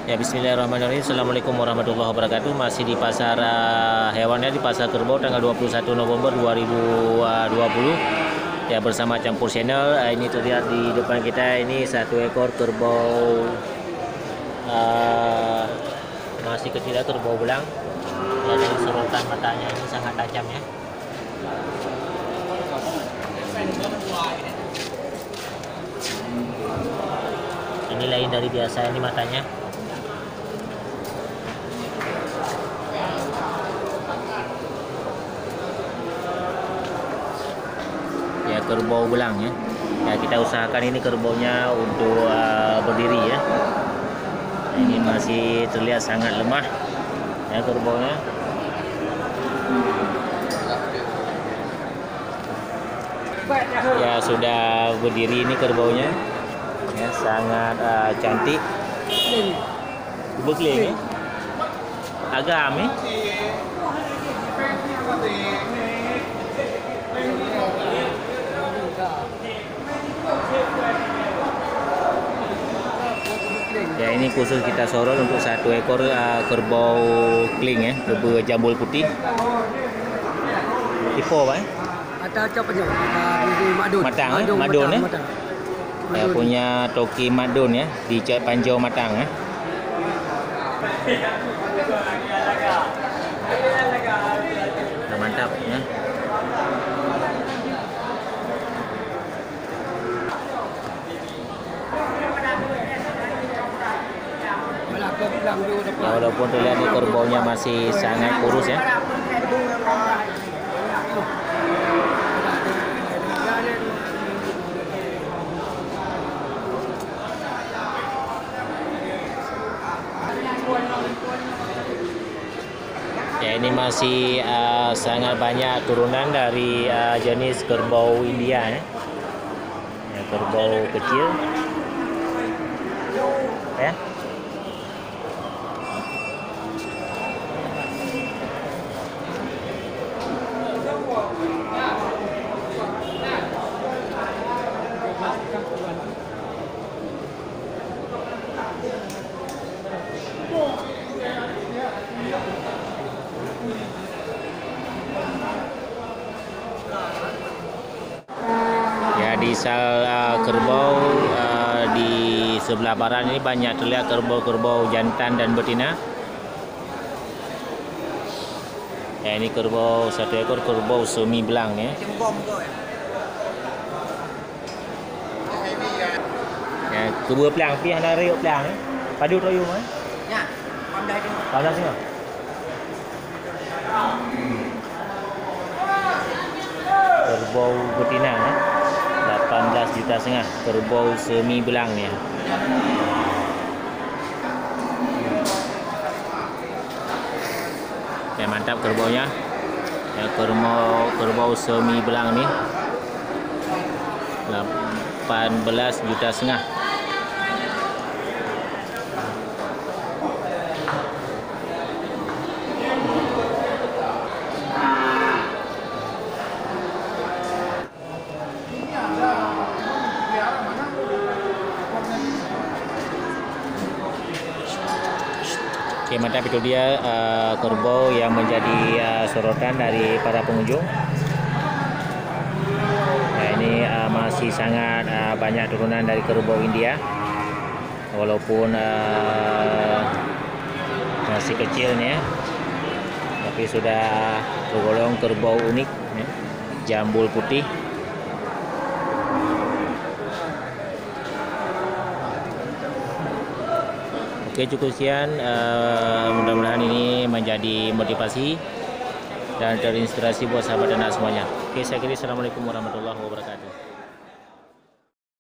Ya, bismillahirrahmanirrahim. Assalamualaikum warahmatullahi wabarakatuh. Masih di pasar hewannya di Pasar Kerbau tanggal 21 November 2020. Ya, bersama Campur Channel. Ini terlihat di depan kita ini satu ekor kerbau masih kecil ya, kerbau belang. Ya, dari sorotan matanya ini sangat tajam ya. Ini lain dari biasa, ini matanya. Ya, kerbau belang ya. Ya, kita usahakan ini kerbaunya untuk berdiri ya. Ini masih terlihat sangat lemah ya kerbaunya. Ya, sudah berdiri ini kerbaunya. Ya, sangat cantik. Bekling ya. Agam ya. Ya, ini khusus kita sorot untuk satu ekor kerbau kling ya, kerbau jambul putih. Tipe apa ya? Ada apa je? Madun. Matang ya, madun ya. Ya, punya toki madun ya, di panjau matang ya. Nah, mantap ya. Ya, walaupun terlihat di kerbaunya masih sangat kurus ya. Ya, ini masih sangat banyak turunan dari jenis kerbau India ya. Ya, kerbau kecil ya. Ya, di sel kerbau di sebelah barat ini banyak terlihat kerbau-kerbau jantan dan betina. Ya, ini kerbau satu ekor kerbau semi belang ya. Ya, kedua pelang pi anda riuk pelang ya. Padu royu eh. Ya, pandai tu. Pandai tengok. Kerbau betina ya. 18,5 juta kerbau semi belang ya. Ya, mantap kerbaunya. Ya, kerbau semi belang nih 18,5 juta. Oke, mantap, itu dia kerbau yang menjadi sorotan dari para pengunjung. Nah, ini masih sangat banyak turunan dari kerbau India, walaupun masih kecil nih ya, tapi sudah tergolong kerbau unik ya, jambul putih. Oke, cukup sekian. Mudah-mudahan ini menjadi motivasi dan terinspirasi buat sahabat dan anak semuanya. Oke, saya kira assalamualaikum warahmatullahi wabarakatuh.